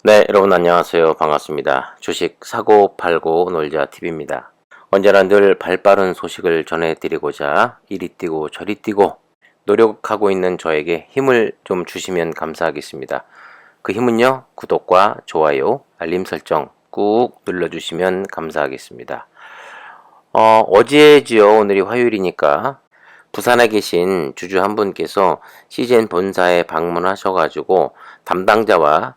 네, 여러분 안녕하세요. 반갑습니다. 주식 사고 팔고 놀자 TV입니다. 언제나 늘 발빠른 소식을 전해드리고자 이리 뛰고 저리 뛰고 노력하고 있는 저에게 힘을 좀 주시면 감사하겠습니다. 그 힘은요, 구독과 좋아요, 알림 설정 꾹 눌러주시면 감사하겠습니다. 어제지요. 오늘이 화요일이니까 부산에 계신 주주 한 분께서 CGN 본사에 방문하셔가지고 담당자와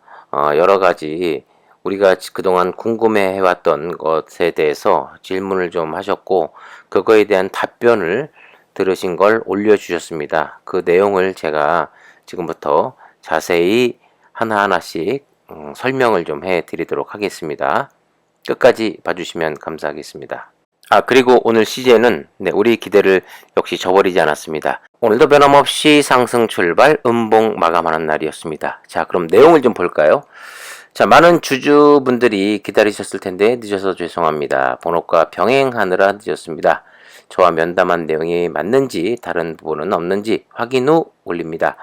여러 가지 우리가 그동안 궁금해해왔던 것에 대해서 질문을 좀 하셨고 그거에 대한 답변을 들으신 걸 올려주셨습니다. 그 내용을 제가 지금부터 자세히 하나하나씩 설명을 좀 해드리도록 하겠습니다. 끝까지 봐주시면 감사하겠습니다. 그리고 오늘 CJ는 우리 기대를 역시 저버리지 않았습니다. 오늘도 변함없이 상승 출발, 음봉 마감하는 날이었습니다. 자, 그럼 내용을 좀 볼까요? 자, 많은 주주분들이 기다리셨을 텐데 늦어서 죄송합니다. 번호가 병행하느라 늦었습니다. 저와 면담한 내용이 맞는지 다른 부분은 없는지 확인 후 올립니다.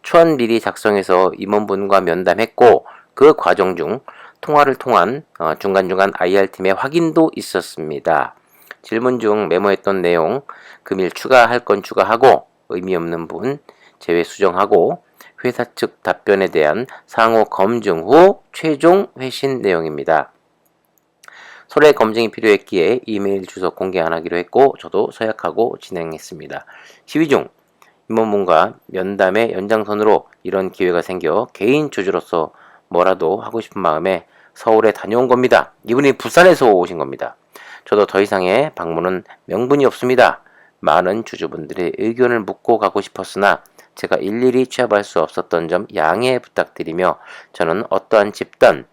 초안 미리 작성해서 임원분과 면담했고 그 과정 중 통화를 통한 중간중간 IR팀의 확인도 있었습니다. 질문 중 메모했던 내용 금일 추가할 건 추가하고 의미 없는 부분 제외 수정하고 회사 측 답변에 대한 상호 검증 후 최종 회신 내용입니다. 서류의 검증이 필요했기에 이메일 주소 공개 안 하기로 했고 저도 서약하고 진행했습니다. 시위 중 임원분과 면담의 연장선으로 이런 기회가 생겨 개인 주주로서 뭐라도 하고 싶은 마음에 서울에 다녀온 겁니다. 이분이 부산에서 오신 겁니다. 저도 더 이상의 방문은 명분이 없습니다. 많은 주주분들의 의견을 묻고 가고 싶었으나 제가 일일이 취합할 수 없었던 점 양해 부탁드리며 저는 어떠한 집단,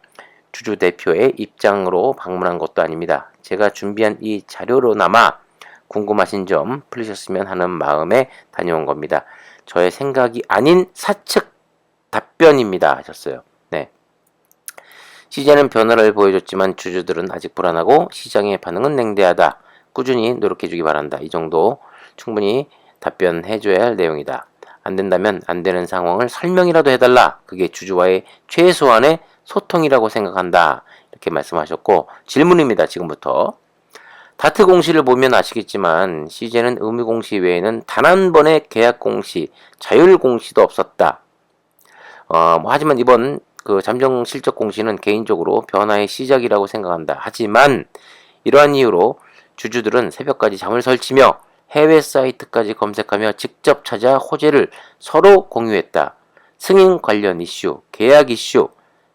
주주 대표의 입장으로 방문한 것도 아닙니다. 제가 준비한 이 자료로나마 궁금하신 점 풀리셨으면 하는 마음에 다녀온 겁니다. 저의 생각이 아닌 사측 답변입니다. 하셨어요. 네. 시장은 변화를 보여줬지만 주주들은 아직 불안하고 시장의 반응은 냉대하다. 꾸준히 노력해주기 바란다. 이 정도 충분히 답변해줘야 할 내용이다. 안 된다면 안 되는 상황을 설명이라도 해달라. 그게 주주와의 최소한의 소통이라고 생각한다. 이렇게 말씀하셨고 질문입니다. 지금부터. 다트 공시를 보면 아시겠지만 CJ는 의무 공시 외에는 단 한 번의 계약 공시, 자율 공시도 없었다. 하지만 이번 그 잠정 실적 공시는 개인적으로 변화의 시작이라고 생각한다. 하지만 이러한 이유로 주주들은 새벽까지 잠을 설치며 해외 사이트까지 검색하며 직접 찾아 호재를 서로 공유했다. 승인 관련 이슈, 계약 이슈,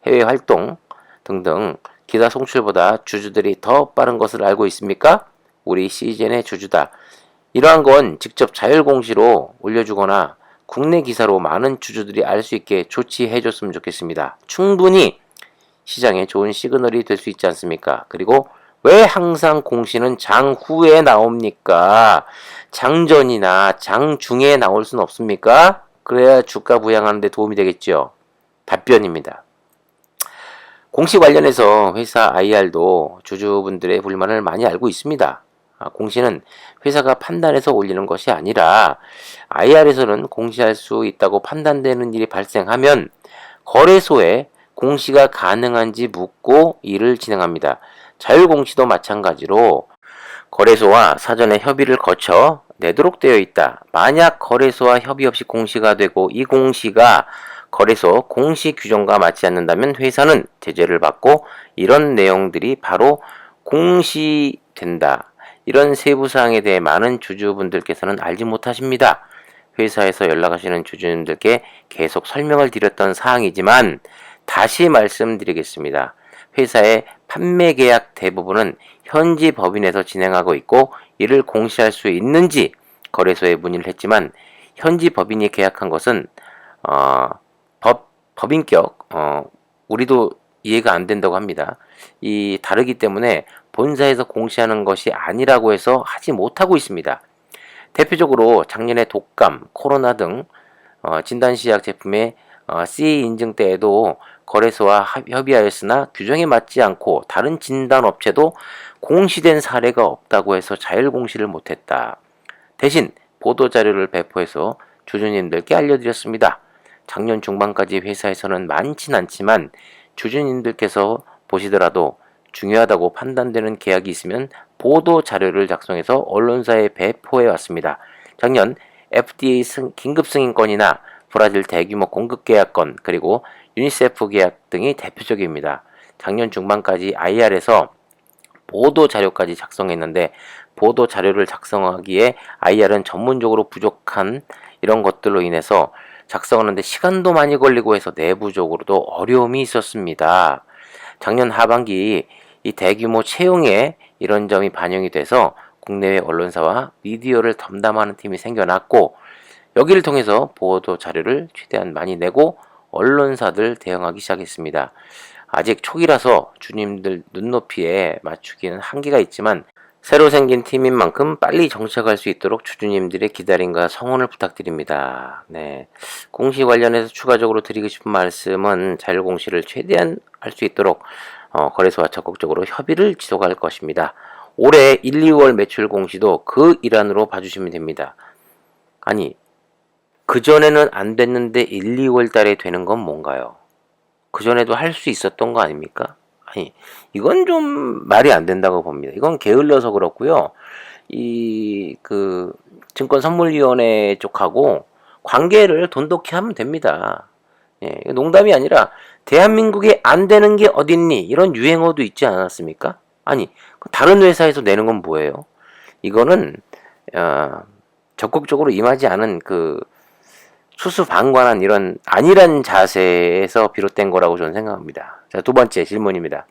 해외 활동 등등 기사 송출보다 주주들이 더 빠른 것을 알고 있습니까? 우리 CGN의 주주다. 이러한 건 직접 자율 공시로 올려주거나 국내 기사로 많은 주주들이 알 수 있게 조치해줬으면 좋겠습니다. 충분히 시장에 좋은 시그널이 될 수 있지 않습니까? 그리고 왜 항상 공시는 장 후에 나옵니까? 장전이나 장중에 나올 수는 없습니까? 그래야 주가 부양하는 데 도움이 되겠죠. 답변입니다. 공시 관련해서 회사 IR도 주주분들의 불만을 많이 알고 있습니다. 공시는 회사가 판단해서 올리는 것이 아니라 IR에서는 공시할 수 있다고 판단되는 일이 발생하면 거래소에 공시가 가능한지 묻고 일을 진행합니다. 자율공시도 마찬가지로 거래소와 사전에 협의를 거쳐 내도록 되어 있다. 만약 거래소와 협의 없이 공시가 되고 이 공시가 거래소 공시 규정과 맞지 않는다면 회사는 제재를 받고 이런 내용들이 바로 공시된다. 이런 세부사항에 대해 많은 주주분들께서는 알지 못하십니다. 회사에서 연락하시는 주주님들께 계속 설명을 드렸던 사항이지만 다시 말씀드리겠습니다. 회사의 판매 계약 대부분은 현지 법인에서 진행하고 있고 이를 공시할 수 있는지 거래소에 문의를 했지만 현지 법인이 계약한 것은 법인격 우리도 이해가 안 된다고 합니다. 이 다르기 때문에 본사에서 공시하는 것이 아니라고 해서 하지 못하고 있습니다. 대표적으로 작년에 독감, 코로나 등 진단시약 제품의 CE 인증 때에도 거래소와 협의하였으나 규정에 맞지 않고 다른 진단업체도 공시된 사례가 없다고 해서 자율공시를 못했다. 대신 보도자료를 배포해서 주주님들께 알려드렸습니다. 작년 중반까지 회사에서는 많진 않지만 주주님들께서 보시더라도 중요하다고 판단되는 계약이 있으면 보도 자료를 작성해서 언론사에 배포해 왔습니다. 작년 FDA 긴급 승인권이나 브라질 대규모 공급 계약권, 그리고 유니세프 계약 등이 대표적입니다. 작년 중반까지 IR에서 보도 자료까지 작성했는데, 보도 자료를 작성하기에 IR은 전문적으로 부족한 이런 것들로 인해서 작성하는데 시간도 많이 걸리고 해서 내부적으로도 어려움이 있었습니다. 작년 하반기 이 대규모 채용에 이런 점이 반영이 돼서 국내외 언론사와 미디어를 덤담하는 팀이 생겨났고, 여기를 통해서 보도 자료를 최대한 많이 내고 언론사들 대응하기 시작했습니다. 아직 초기라서 주님들 눈높이에 맞추기는 한계가 있지만, 새로 생긴 팀인 만큼 빨리 정착할 수 있도록 주주님들의 기다림과 성원을 부탁드립니다. 네, 공시 관련해서 추가적으로 드리고 싶은 말씀은 자율 공시를 최대한 할 수 있도록 거래소와 적극적으로 협의를 지속할 것입니다. 올해 1, 2월 매출 공시도 그 일환으로 봐주시면 됩니다. 아니, 그전에는 안 됐는데 1, 2월 달에 되는 건 뭔가요? 그전에도 할 수 있었던 거 아닙니까? 아니, 이건 좀 말이 안 된다고 봅니다. 이건 게을러서 그렇고요. 증권선물위원회 쪽하고 관계를 돈독히 하면 됩니다. 예, 농담이 아니라 대한민국에 안 되는 게 어딨니? 이런 유행어도 있지 않았습니까? 아니, 다른 회사에서 내는 건 뭐예요? 이거는 적극적으로 임하지 않은 수수방관한 이런 안일한 자세에서 비롯된 거라고 저는 생각합니다. 자, 두 번째 질문입니다.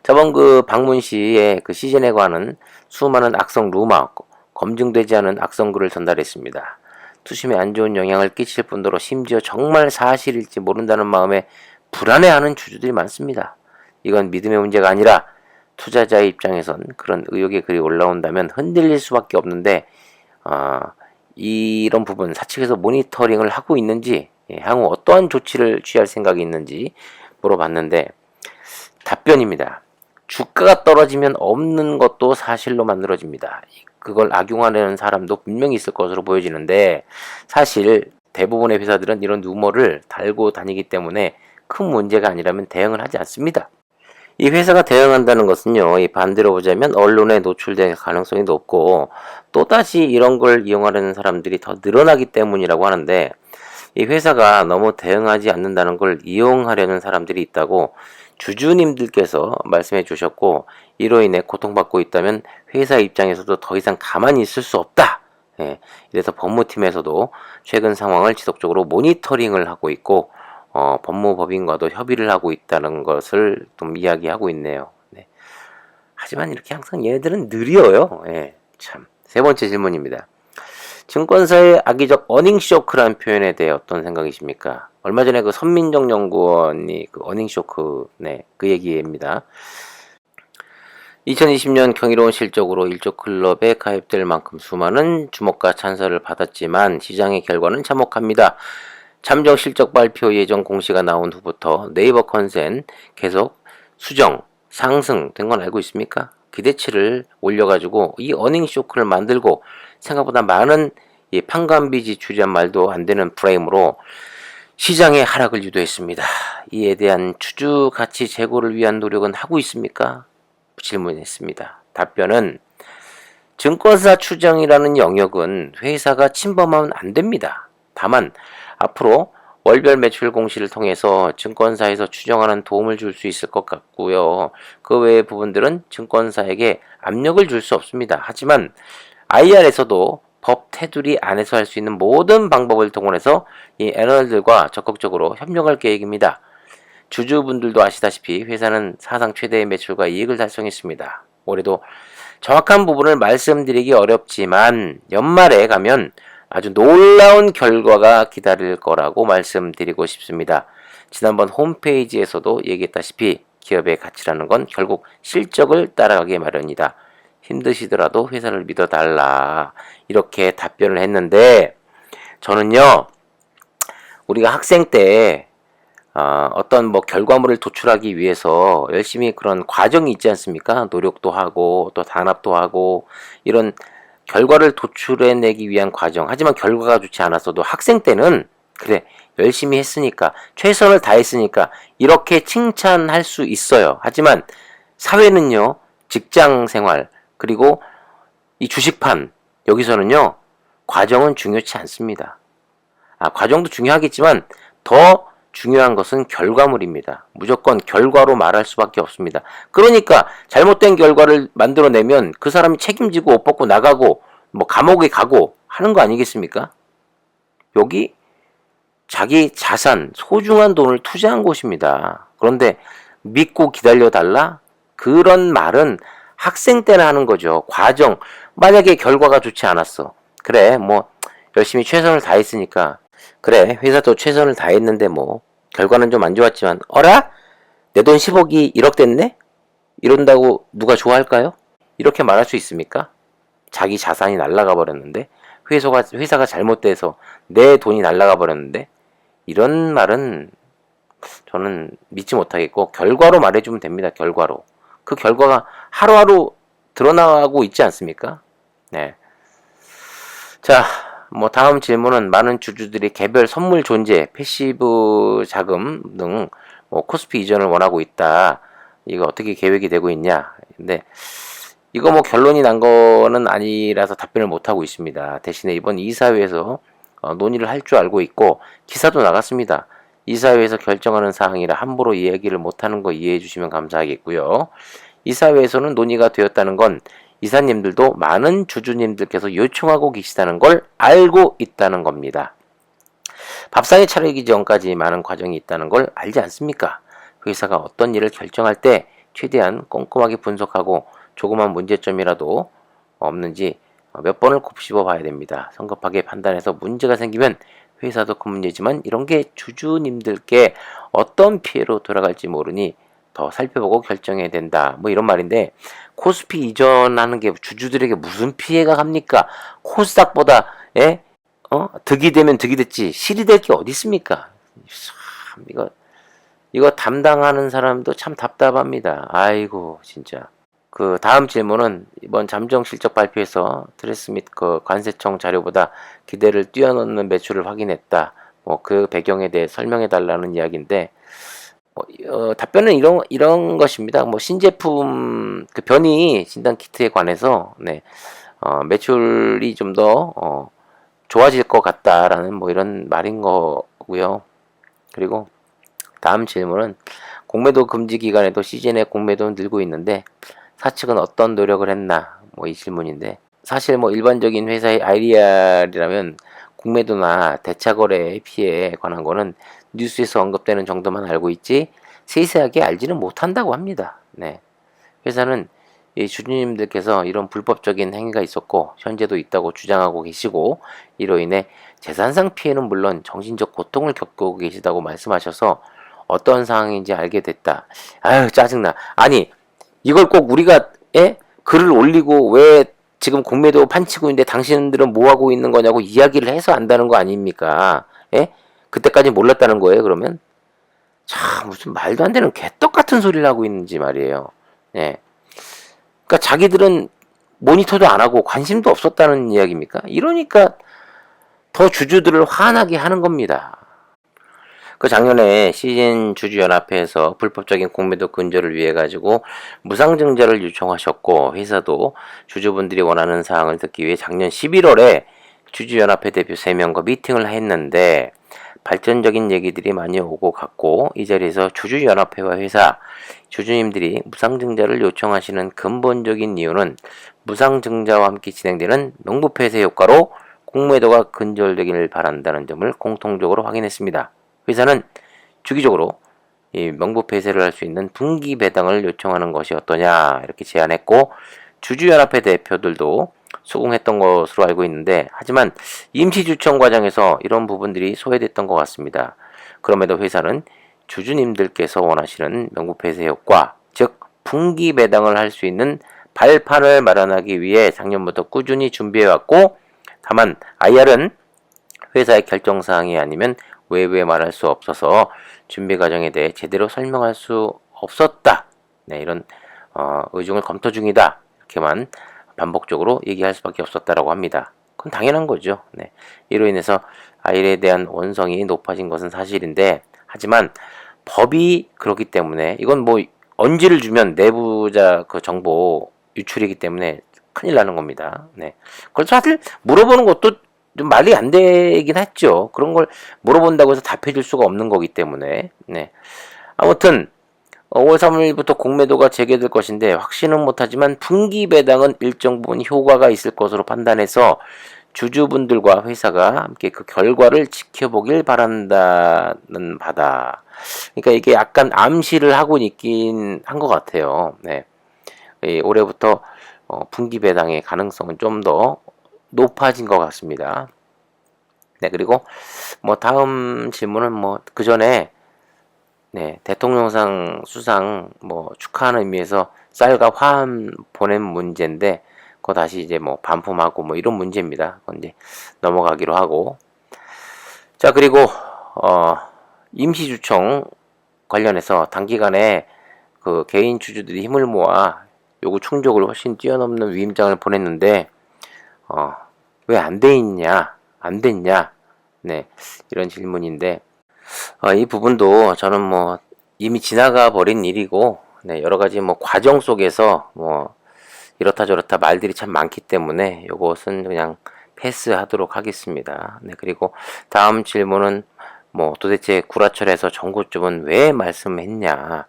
저번 박문씨의 시즌에 관한 수많은 악성 루머, 검증되지 않은 악성 글을 전달했습니다. 투심에 안 좋은 영향을 끼칠 뿐더러 심지어 정말 사실일지 모른다는 마음에 불안해하는 주주들이 많습니다. 이건 믿음의 문제가 아니라 투자자의 입장에선 그런 의혹의 글이 올라온다면 흔들릴 수밖에 없는데, 이런 부분 사측에서 모니터링을 하고 있는지, 향후 어떠한 조치를 취할 생각이 있는지 물어봤는데, 답변입니다. 주가가 떨어지면 없는 것도 사실로 만들어집니다. 그걸 악용하려는 사람도 분명히 있을 것으로 보여지는데, 사실 대부분의 회사들은 이런 루머를 달고 다니기 때문에 큰 문제가 아니라면 대응을 하지 않습니다. 이 회사가 대응한다는 것은요, 이 반대로 보자면 언론에 노출될 가능성이 높고, 또다시 이런 걸 이용하려는 사람들이 더 늘어나기 때문이라고 하는데, 이 회사가 너무 대응하지 않는다는 걸 이용하려는 사람들이 있다고 주주님들께서 말씀해 주셨고, 이로 인해 고통받고 있다면 회사 입장에서도 더 이상 가만히 있을 수 없다. 예, 이래서 법무팀에서도 최근 상황을 지속적으로 모니터링을 하고 있고, 법무법인과도 협의를 하고 있다는 것을 좀 이야기하고 있네요. 네. 하지만 이렇게 항상 얘네들은 느려요. 예, 참. 세 번째 질문입니다. 증권사의 악의적 어닝쇼크라는 표현에 대해 어떤 생각이십니까? 얼마 전에 선민정 연구원이 어닝쇼크, 그 얘기입니다. 2020년 경이로운 실적으로 일조클럽에 가입될 만큼 수많은 주목과 찬사를 받았지만 시장의 결과는 참혹합니다. 잠정 실적 발표 예정 공시가 나온 후부터 네이버 컨센 계속 수정, 상승된 건 알고 있습니까? 기대치를 올려가지고 이 어닝 쇼크를 만들고 생각보다 많은 판관비 지출이란 말도 안 되는 프레임으로 시장의 하락을 유도했습니다. 이에 대한 주주 가치 제고를 위한 노력은 하고 있습니까? 질문했습니다. 답변은 증권사 추정이라는 영역은 회사가 침범하면 안 됩니다. 다만 앞으로 월별 매출 공시를 통해서 증권사에서 추정하는 도움을 줄 수 있을 것 같고요. 그 외의 부분들은 증권사에게 압력을 줄 수 없습니다. 하지만 IR에서도 법 테두리 안에서 할 수 있는 모든 방법을 동원해서 이 애널들과 적극적으로 협력할 계획입니다. 주주분들도 아시다시피 회사는 사상 최대의 매출과 이익을 달성했습니다. 올해도 정확한 부분을 말씀드리기 어렵지만 연말에 가면 아주 놀라운 결과가 기다릴 거라고 말씀드리고 싶습니다. 지난번 홈페이지에서도 얘기했다시피 기업의 가치라는 건 결국 실적을 따라가기 마련이다. 힘드시더라도 회사를 믿어달라. 이렇게 답변을 했는데, 저는요, 우리가 학생 때 어떤 결과물을 도출하기 위해서 열심히 그런 과정이 있지 않습니까? 노력도 하고 또 단합도 하고 이런 결과를 도출해내기 위한 과정. 하지만 결과가 좋지 않았어도 학생 때는 그래, 열심히 했으니까, 최선을 다했으니까 이렇게 칭찬할 수 있어요. 하지만 사회는요, 직장 생활, 그리고 이 주식판, 여기서는요, 과정은 중요치 않습니다. 과정도 중요하겠지만 더 중요한 것은 결과물입니다. 무조건 결과로 말할 수밖에 없습니다. 그러니까 잘못된 결과를 만들어내면 그 사람이 책임지고 옷 벗고 나가고 뭐 감옥에 가고 하는 거 아니겠습니까? 여기 자기 자산, 소중한 돈을 투자한 곳입니다. 그런데 믿고 기다려달라? 그런 말은 학생 때나 하는 거죠. 과정. 만약에 결과가 좋지 않았어. 그래, 뭐 열심히 최선을 다했으니까, 그래, 회사도 최선을 다했는데 뭐 결과는 좀 안 좋았지만, 어라? 내 돈 10억이 1억 됐네? 이런다고 누가 좋아할까요? 이렇게 말할 수 있습니까? 자기 자산이 날아가 버렸는데, 회사가 잘못돼서 내 돈이 날아가 버렸는데, 이런 말은 저는 믿지 못하겠고, 결과로 말해주면 됩니다. 결과로. 그 결과가 하루하루 드러나고 있지 않습니까? 네. 자, 뭐 다음 질문은 많은 주주들이 개별 선물 존재, 패시브 자금 등 코스피 이전을 원하고 있다. 이거 어떻게 계획이 되고 있냐? 근데 이거 뭐 결론이 난 거는 아니라서 답변을 못 하고 있습니다. 대신에 이번 이사회에서 논의를 할 줄 알고 있고 기사도 나갔습니다. 이사회에서 결정하는 사항이라 함부로 이야기를 못하는 거 이해해 주시면 감사하겠고요. 이사회에서는 논의가 되었다는 건 이사님들도 많은 주주님들께서 요청하고 계시다는 걸 알고 있다는 겁니다. 밥상에 차리기 전까지 많은 과정이 있다는 걸 알지 않습니까? 회사가 어떤 일을 결정할 때 최대한 꼼꼼하게 분석하고 조그만 문제점이라도 없는지 몇 번을 곱씹어 봐야 됩니다. 성급하게 판단해서 문제가 생기면 회사도 큰 문제지만 이런 게 주주님들께 어떤 피해로 돌아갈지 모르니 더 살펴보고 결정해야 된다. 뭐 이런 말인데, 코스피 이전하는 게 주주들에게 무슨 피해가 갑니까? 코스닥보다 득이 되면 득이 됐지 실이 될 게 어디 있습니까? 참, 이거 담당하는 사람도 참 답답합니다. 아이고 진짜. 그 다음 질문은 이번 잠정 실적 발표에서 트레스 및 그 관세청 자료보다 기대를 뛰어넘는 매출을 확인했다. 뭐 그 배경에 대해 설명해 달라는 이야기인데, 답변은 이런 것입니다. 뭐 신제품 그 변이 진단 키트에 관해서 매출이 좀 더 좋아질 것 같다라는 뭐 이런 말인 거고요. 그리고 다음 질문은 공매도 금지 기간에도 시즌의 공매도는 늘고 있는데 사측은 어떤 노력을 했나, 뭐 이 질문인데, 사실 뭐 일반적인 회사의 IR이라면 공매도나 대차거래 피해에 관한 거는 뉴스에서 언급되는 정도만 알고 있지 세세하게 알지는 못한다고 합니다. 네. 회사는 이 주주님들께서 이런 불법적인 행위가 있었고 현재도 있다고 주장하고 계시고, 이로 인해 재산상 피해는 물론 정신적 고통을 겪고 계시다고 말씀하셔서 어떤 상황인지 알게 됐다. 아유 짜증나. 아니 이걸 꼭 우리가 글을 올리고 왜 지금 공매도 판치고 있는데 당신들은 뭐 하고 있는 거냐고 이야기를 해서 안다는 거 아닙니까? 그때까지 몰랐다는 거예요, 그러면? 참, 무슨 말도 안 되는 개떡 같은 소리를 하고 있는지 말이에요. 그러니까 자기들은 모니터도 안 하고 관심도 없었다는 이야기입니까? 이러니까 더 주주들을 화나게 하는 겁니다. 그 작년에 시즌 주주연합회에서 불법적인 공매도 근절을 위해 가지고 무상증자를 요청하셨고, 회사도 주주분들이 원하는 사항을 듣기 위해 작년 11월에 주주연합회 대표 3명과 미팅을 했는데 발전적인 얘기들이 많이 오고 갔고, 이 자리에서 주주연합회와 회사, 주주님들이 무상증자를 요청하시는 근본적인 이유는 무상증자와 함께 진행되는 명부폐쇄 효과로 공매도가 근절되기를 바란다는 점을 공통적으로 확인했습니다. 회사는 주기적으로 이 명부폐쇄를 할 수 있는 분기 배당을 요청하는 것이 어떠냐 이렇게 제안했고, 주주연합회 대표들도 수긍했던 것으로 알고 있는데, 하지만 임시주청 과정에서 이런 부분들이 소외됐던 것 같습니다. 그럼에도 회사는 주주님들께서 원하시는 명부폐쇄 효과, 즉 분기 배당을 할 수 있는 발판을 마련하기 위해 작년부터 꾸준히 준비해왔고, 다만 IR은 회사의 결정사항이 아니면 외부에 말할 수 없어서 준비 과정에 대해 제대로 설명할 수 없었다. 이런 의중을 검토 중이다. 이렇게만 반복적으로 얘기할 수밖에 없었다라고 합니다. 그건 당연한 거죠. 이로 인해서 아이에 대한 원성이 높아진 것은 사실인데, 하지만 법이 그렇기 때문에 이건 뭐 언지를 주면 내부자 그 정보 유출이기 때문에 큰일 나는 겁니다. 네. 그걸 사실 물어보는 것도 좀 말이 안 되긴 했죠. 그런 걸 물어본다고 해서 답해줄 수가 없는 거기 때문에. 네. 아무튼 5월 3일부터 공매도가 재개될 것인데 확신은 못하지만 분기 배당은 일정 부분 효과가 있을 것으로 판단해서 주주분들과 회사가 함께 그 결과를 지켜보길 바란다는 바다. 그러니까 이게 약간 암시를 하고 있긴 한 것 같아요. 네. 올해부터 분기 배당의 가능성은 좀 더 높아진 것 같습니다. 네, 그리고 뭐 다음 질문은 뭐 그 전에 네, 대통령상 수상 뭐 축하하는 의미에서 쌀과 화환 보낸 문제인데 그거 다시 이제 뭐 반품하고 뭐 이런 문제입니다. 그건 이제 넘어가기로 하고 자 그리고 임시주총 관련해서 단기간에 그 개인 주주들이 힘을 모아 요구 충족을 훨씬 뛰어넘는 위임장을 보냈는데 왜 안 돼 있냐 안 됐냐 네 이런 질문인데 이 부분도 저는 뭐 이미 지나가 버린 일이고 네, 여러 가지 뭐 과정 속에서 뭐 이렇다 저렇다 말들이 참 많기 때문에 요것은 그냥 패스하도록 하겠습니다. 네, 그리고 다음 질문은 뭐 도대체 구라철에서 정고점은 왜 말씀했냐?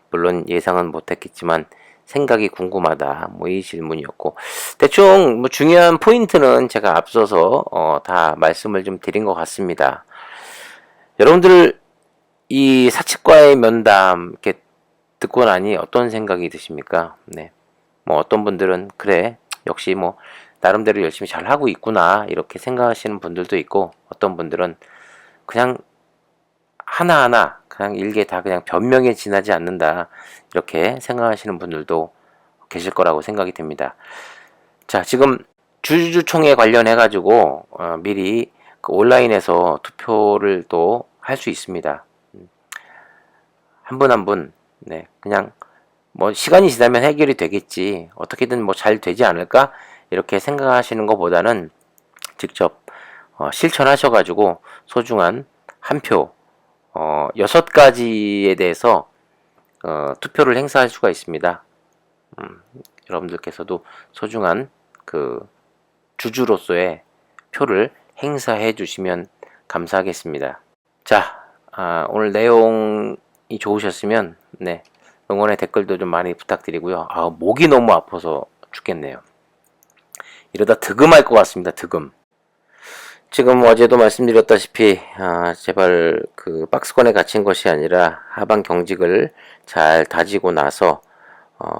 물론 예상은 못했겠지만 생각이 궁금하다. 뭐 이 질문이었고 대충 뭐 중요한 포인트는 제가 앞서서 다 말씀을 좀 드린 것 같습니다. 여러분들 이 사측과의 면담 이렇게 듣고 나니 어떤 생각이 드십니까? 네. 뭐 어떤 분들은 그래 역시 뭐 나름대로 열심히 잘 하고 있구나 이렇게 생각하시는 분들도 있고 어떤 분들은 그냥 하나하나 그냥 일개 다 그냥 변명에 지나지 않는다 이렇게 생각하시는 분들도 계실 거라고 생각이 됩니다. 자 지금 주주총회 관련해 가지고 미리 그 온라인에서 투표를 또 할 수 있습니다. 한 분 한 분, 네, 그냥 뭐 시간이 지나면 해결이 되겠지, 어떻게든 뭐 잘 되지 않을까 이렇게 생각하시는 것보다는 직접 실천하셔가지고 소중한 한 표, 6가지에 대해서 투표를 행사할 수가 있습니다. 여러분들께서도 소중한 그 주주로서의 표를 행사해 주시면 감사하겠습니다. 자, 오늘 내용이 좋으셨으면 네, 응원의 댓글도 좀 많이 부탁드리고요. 목이 너무 아파서 죽겠네요. 이러다 득음할 것 같습니다. 득음. 지금 어제도 말씀드렸다시피 제발 그 박스권에 갇힌 것이 아니라 하반 경직을 잘 다지고 나서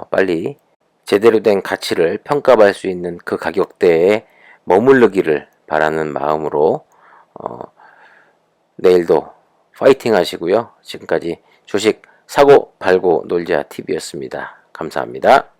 빨리 제대로 된 가치를 평가받을 수 있는 그 가격대에 머무르기를 바라는 마음으로 내일도 파이팅 하시고요. 지금까지 주식 사고 팔고 놀자 TV였습니다. 감사합니다.